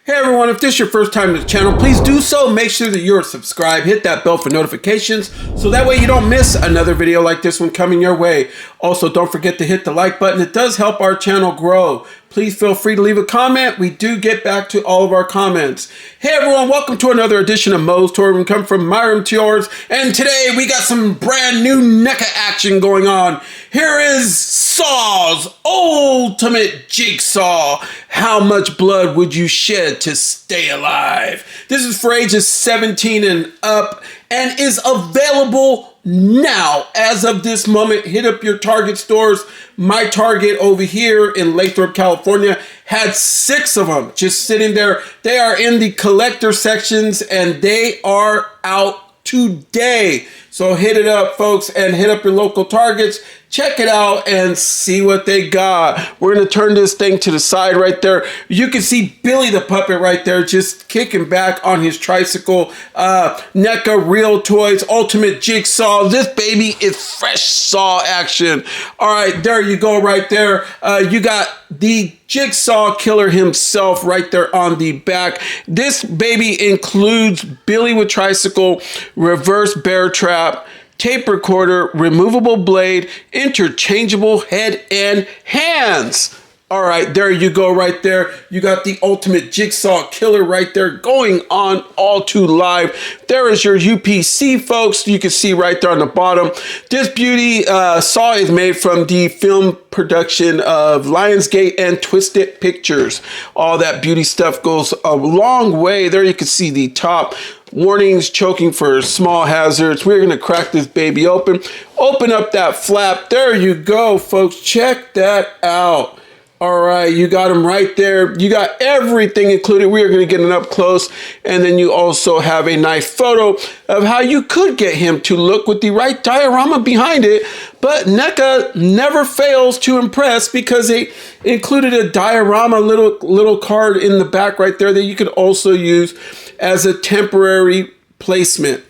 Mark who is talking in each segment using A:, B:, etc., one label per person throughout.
A: Hey everyone, if this is your first time to the channel, please do so. Make sure that you're subscribed. Hit that bell for notifications so that way you don't miss another video like this one coming your way. Also, don't forget to hit the like button. It does help our channel grow. Please feel free to leave a comment. We do get back to all of our comments. Hey everyone, welcome to another edition of MOE'S Tour. We come from my room to yours. And today we got some brand new Neca action going on. Here is Saw's ultimate Jigsaw. How much blood would you shed to stay alive? This is for ages 17 and up and is available now. As of this moment, hit up your Target stores. My Target over here in Lathrop, California had 6 of them just sitting there. They are in the collector sections and they are out today. So hit it up, folks, and hit up your local Targets. Check it out and see what they got. We're going to turn this thing to the side right there. You can see Billy the puppet right there just kicking back on his tricycle. Neca Real Toys Ultimate Jigsaw. This baby is fresh Saw action. All right, there you go right there. You got the Jigsaw killer himself right there on the back. This baby includes Billy with tricycle, reverse bear trap, tape recorder, removable blade, interchangeable head and hands. All right, there you go right there. You got the ultimate Jigsaw killer right there going on all too live. There is your UPC, folks. You can see right there on the bottom. This beauty Saw is made from the film production of Lionsgate and Twisted Pictures. All that beauty stuff goes a long way. There you can see the top. Warnings, choking for small hazards. We're going to crack this baby open. Open up that flap. There you go, folks. Check that out. All right, you got him right there. You got everything included. We are going to get it up close. And then you also have a nice photo of how you could get him to look with the right diorama behind it. But Neca never fails to impress because they included a diorama little card in the back right there that you could also use as a temporary placement.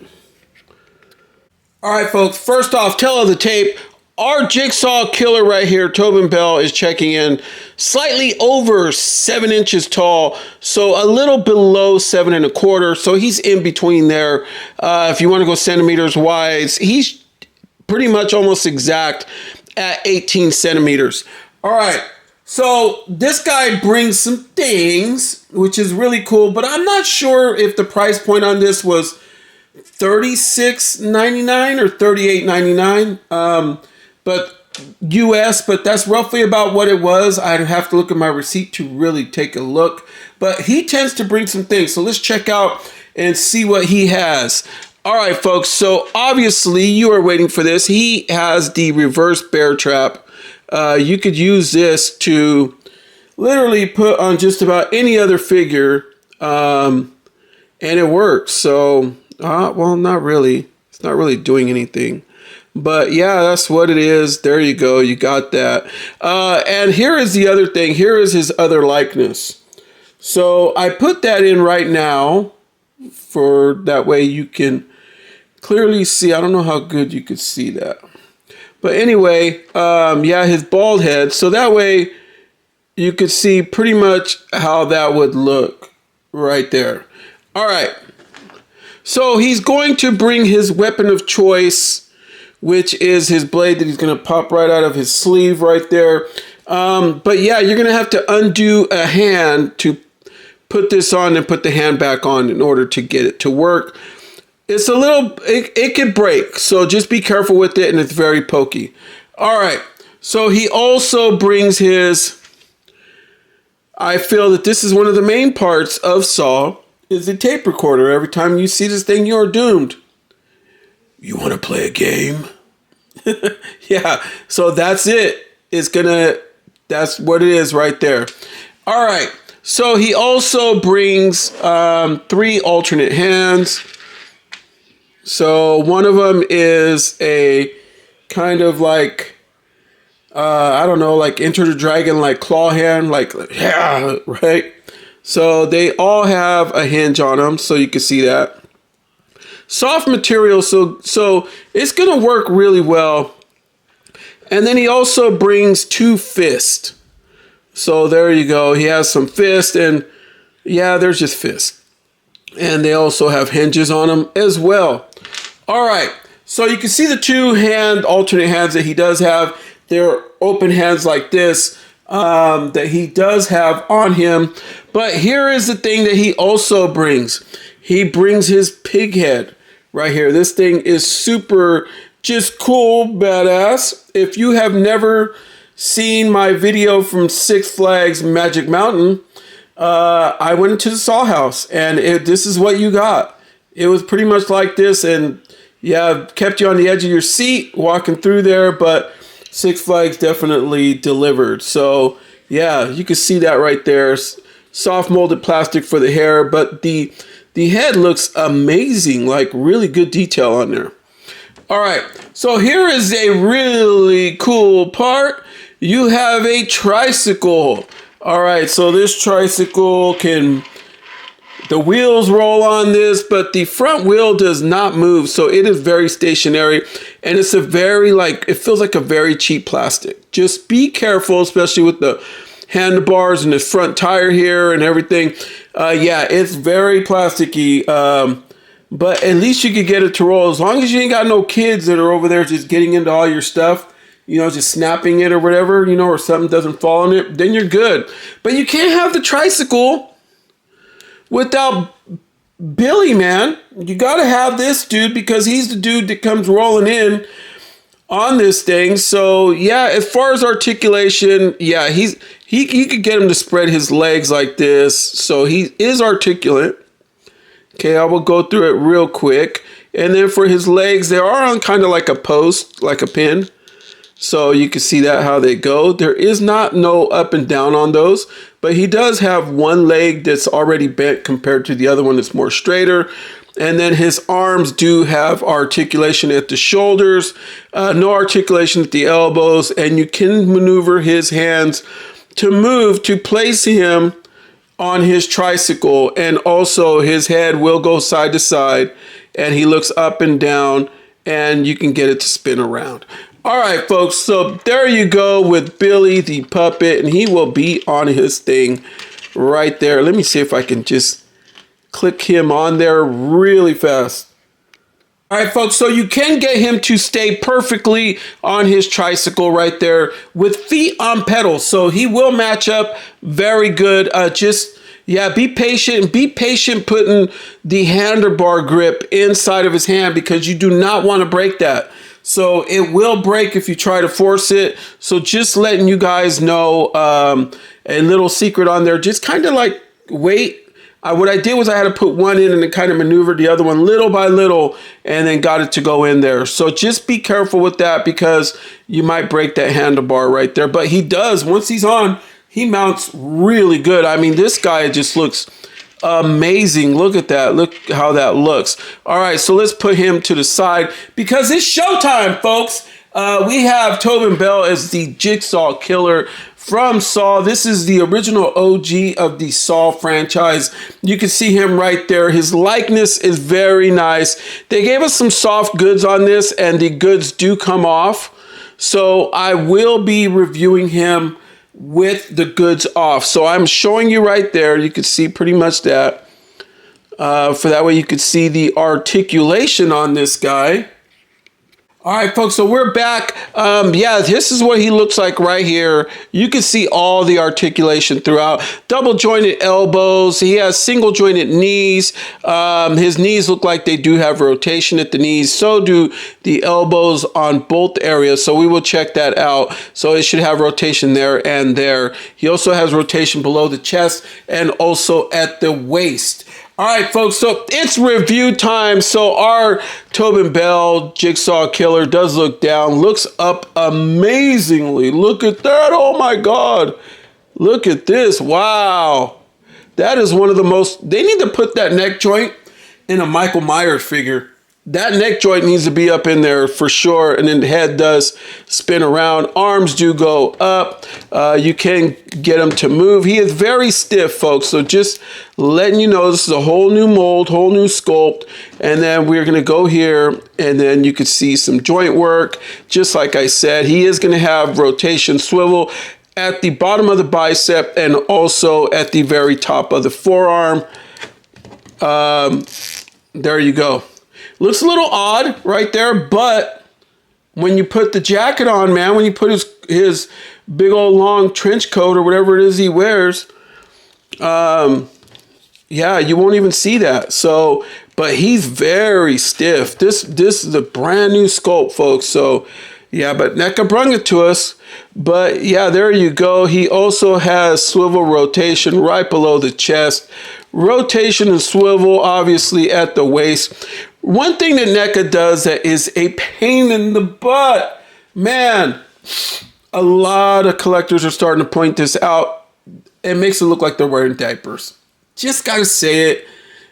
A: All right, folks, first off, tail of the tape. Our Jigsaw killer right here, Tobin Bell, is checking in slightly over 7 inches tall, so a little below 7 1/4. So he's in between there. If you want to go centimeters wise, he's pretty much almost exact at 18 centimeters. All right. So this guy brings some things, which is really cool, but I'm not sure if the price point on this was $36.99 or $38.99. But US, but that's roughly about what it was. I'd have to look at my receipt to really take a look. But he tends to bring some things. So let's check out and see what he has. All right, folks. So obviously you are waiting for this. He has the reverse bear trap. You could use this to literally put on just about any other figure. And it works. So, well, not really. It's not really doing anything. But yeah, that's what it is. There you go. You got that. And here is the other thing. Here is his other likeness. So I put that in right now for that way you can clearly see. I don't know how good you could see that. But anyway, yeah, his bald head. So that way you could see pretty much how that would look right there. All right. So he's going to bring his weapon of choice, which is his blade that he's going to pop right out of his sleeve right there. But yeah, you're going to have to undo a hand to put this on and put the hand back on in order to get it to work. It's a little, it could break. So just be careful with it. And it's very pokey. All right. So he also brings his, I feel that this is one of the main parts of Saw, is the tape recorder. Every time you see this thing, you're doomed. You want to play a game? Yeah, so that's it. That's what it is right there. All right, so he also brings 3 alternate hands. So one of them is a kind of like, I don't know, like Enter the Dragon, like claw hand, like, yeah, right? So they all have a hinge on them, so you can see that. Soft material, so it's going to work really well. And then he also brings 2 fists. So there you go. He has some fists, and Yeah, there's just fists. And they also have hinges on them as well. All right, so you can see the two alternate hands that he does have. They're open hands like this that he does have on him. But here is the thing that he also brings. He brings his pig head right here. This thing is super just cool, badass. If you have never seen my video from Six Flags Magic Mountain, I went into the Saw House, and this is what you got. It was pretty much like this, and yeah, kept you on the edge of your seat walking through there, but Six Flags definitely delivered. So yeah, you can see that right there. Soft molded plastic for the hair, but the head looks amazing, like really good detail on there. All right, so here is a really cool part. You have a tricycle. All right, so this tricycle the wheels roll on this, but the front wheel does not move, so it is very stationary, and it's it feels like a very cheap plastic. Just be careful, especially with the handlebars and the front tire here and everything. Yeah, it's very plasticky, but at least you could get it to roll. As long as you ain't got no kids that are over there just getting into all your stuff, you know, just snapping it or whatever, you know, or something doesn't fall on it, then you're good. But you can't have the tricycle without Billy, man. You got to have this dude because he's the dude that comes rolling in on this thing. So yeah, as far as articulation, yeah, he could get him to spread his legs like this. So he is articulate. Okay, I will go through it real quick. And then for his legs, they are on kind of like a post, like a pin. So you can see that how they go. There is no up and down on those, but he does have one leg that's already bent compared to the other one that's more straighter. And then his arms do have articulation at the shoulders, no articulation at the elbows, and you can maneuver his hands to place him on his tricycle, and also his head will go side to side, and he looks up and down, and you can get it to spin around. All right, folks, so there you go with Billy the puppet, and he will be on his thing right there. Let me see if I can just click him on there really fast. All right, folks, so you can get him to stay perfectly on his tricycle right there with feet on pedals. So he will match up very good. Yeah, be patient. Be patient putting the handlebar grip inside of his hand because you do not want to break that. So it will break if you try to force it. So just letting you guys know a little secret on there. Just kind of like wait. What I did was I had to put one in and then kind of maneuvered the other one little by little and then got it to go in there. So just be careful with that because you might break that handlebar right there. But he does, once he's on, he mounts really good. I mean, this guy just looks amazing. Look at that. Look how that looks. All right, so let's put him to the side because it's showtime, folks. We have Tobin Bell as the Jigsaw Killer from Saw. This is the original OG of the Saw franchise. You can see him right there. His likeness is very nice. They gave us some soft goods on this, and the goods do come off. So I will be reviewing him with the goods off. So I'm showing you right there. You can see pretty much that. For that way you could see the articulation on this guy. All right, folks, so we're back. Yeah, this is what he looks like right here. You can see all the articulation throughout. Double jointed elbows. He has single jointed knees. His knees look like they do have rotation at the knees. So do the elbows on both areas. So we will check that out. So it should have rotation there and there. He also has rotation below the chest and also at the waist. All right, folks, so it's review time. So our Tobin Bell Jigsaw Killer does look down, looks up amazingly. Look at that. Oh, my God. Look at this. Wow. That is one of the most, they need to put that neck joint in a Michael Myers figure. That neck joint needs to be up in there for sure. And then the head does spin around. Arms do go up. You can get him to move. He is very stiff, folks. So just letting you know, this is a whole new mold, whole new sculpt. And then we're going to go here and then you can see some joint work. Just like I said, he is going to have rotation swivel. at the bottom of the bicep and also at the very top of the forearm. There you go. Looks a little odd right there, but when you put the jacket on, man, when you put his big old long trench coat or whatever it is he wears, yeah, you won't even see that. So, but he's very stiff. This is a brand new sculpt, folks. So, yeah, but Neca brung it to us. But yeah, there you go. He also has swivel rotation right below the chest. Rotation and swivel, obviously, at the waist. One thing that Neca does that is a pain in the butt, man, a lot of collectors are starting to point this out. It makes it look like they're wearing diapers. Just got to say it.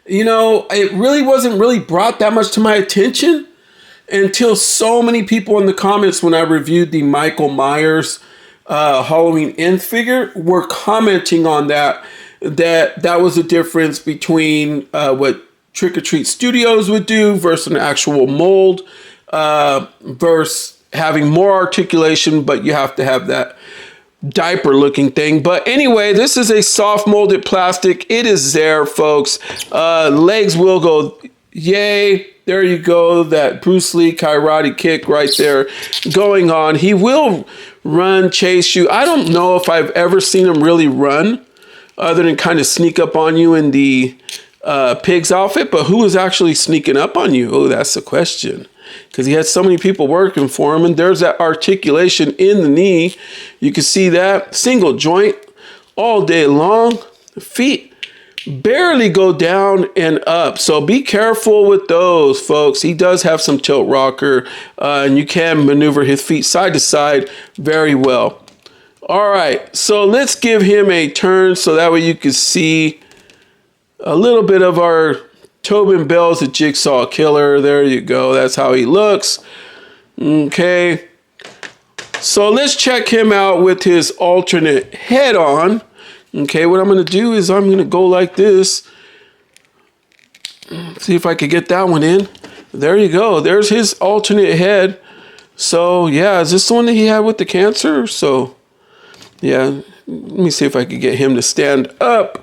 A: You know, it really wasn't really brought that much to my attention until so many people in the comments when I reviewed the Michael Myers Halloween End figure were commenting on that was the difference between what Trick or Treat Studios would do versus an actual mold versus having more articulation, but you have to have that diaper looking thing. But anyway, this is a soft molded plastic. It is there, folks. Legs will go, yay. There you go. That Bruce Lee karate kick right there going on. He will run, chase you. I don't know if I've ever seen him really run other than kind of sneak up on you in the pig's outfit. But who is actually sneaking up on you? Oh, that's the question. Because he had so many people working for him. And there's that articulation in the knee. You can see that. Single joint all day long. Feet barely go down and up. So be careful with those, folks. He does have some tilt rocker. And you can maneuver his feet side to side very well. All right. So let's give him a turn so that way you can see a little bit of our Tobin Bell's a Jigsaw Killer. There you go. That's how he looks. Okay. So let's check him out with his alternate head on. Okay, what I'm going to do is I'm going to go like this. See if I could get that one in. There you go. There's his alternate head. So, yeah, is this the one that he had with the cancer? So, yeah, let me see if I could get him to stand up.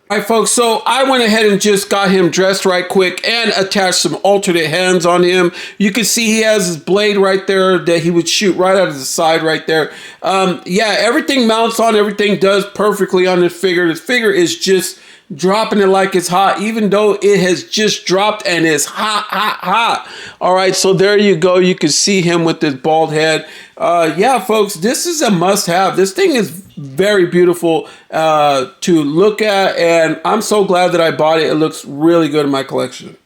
A: All right, folks, so I went ahead and just got him dressed right quick and attached some alternate hands on him. You can see he has his blade right there that he would shoot right out of the side right there. Yeah, everything mounts on, everything does perfectly on this figure. This figure is just dropping it like it's hot, even though it has just dropped and it's hot. All right, so there you go. You can see him with this bald head. Yeah, folks, this is a must-have. This thing is very beautiful to look at, and I'm so glad that I bought it. It looks really good in my collection.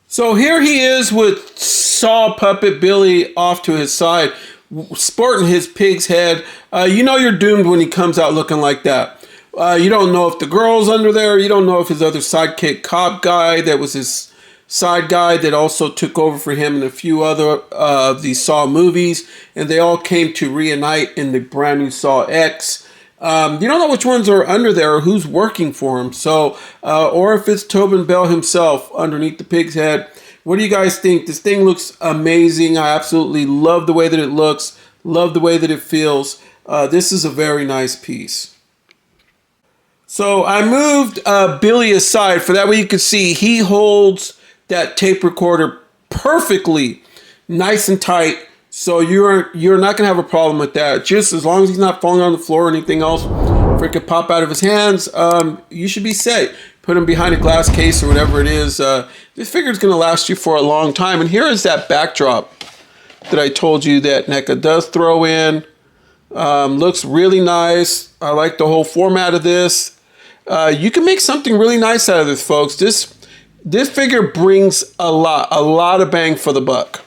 A: So here he is with Saw Puppet Billy off to his side, sporting his pig's head. You know you're doomed when he comes out looking like that. You don't know if the girl's under there. You don't know if his other sidekick cop guy that was his side guy that also took over for him in a few other of the Saw movies. And they all came to reunite in the brand new SAWX. You don't know which ones are under there or who's working for him. So, or if it's Tobin Bell himself underneath the pig's head. What do you guys think? This thing looks amazing. I absolutely love the way that it looks. Love the way that it feels. This is a very nice piece. So I moved Billy aside for that way you can see he holds that tape recorder perfectly, nice and tight. So you're not gonna have a problem with that. Just as long as he's not falling on the floor or anything else, for it could pop out of his hands, you should be safe. Put him behind a glass case or whatever it is. This figure is gonna last you for a long time. And here is that backdrop that I told you that Neca does throw in. Looks really nice. I like the whole format of this. You can make something really nice out of this, folks. This figure brings a lot of bang for the buck.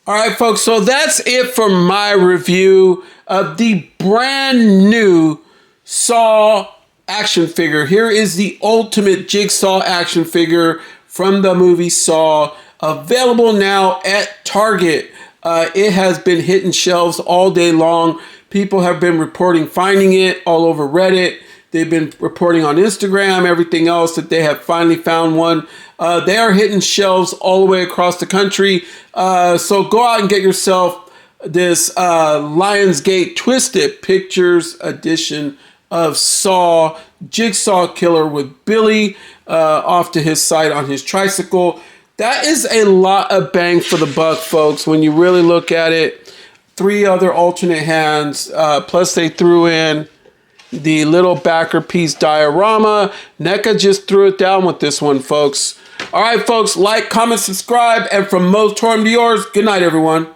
A: All right, folks, so that's it for my review of the brand new Saw action figure. Here is the ultimate Jigsaw action figure from the movie Saw, available now at Target. It has been hitting shelves all day long. People have been reporting finding it all over Reddit. They've been reporting on Instagram, everything else, that they have finally found one. They are hitting shelves all the way across the country. So go out and get yourself this Lionsgate Twisted Pictures edition of Saw, Jigsaw Killer with Billy off to his side on his tricycle. That is a lot of bang for the buck, folks, when you really look at it. 3 other alternate hands, plus they threw in the little backer piece diorama. Neca just threw it down with this one, folks. All right, folks, like, comment, subscribe, and from Moe's to yours, good night, everyone.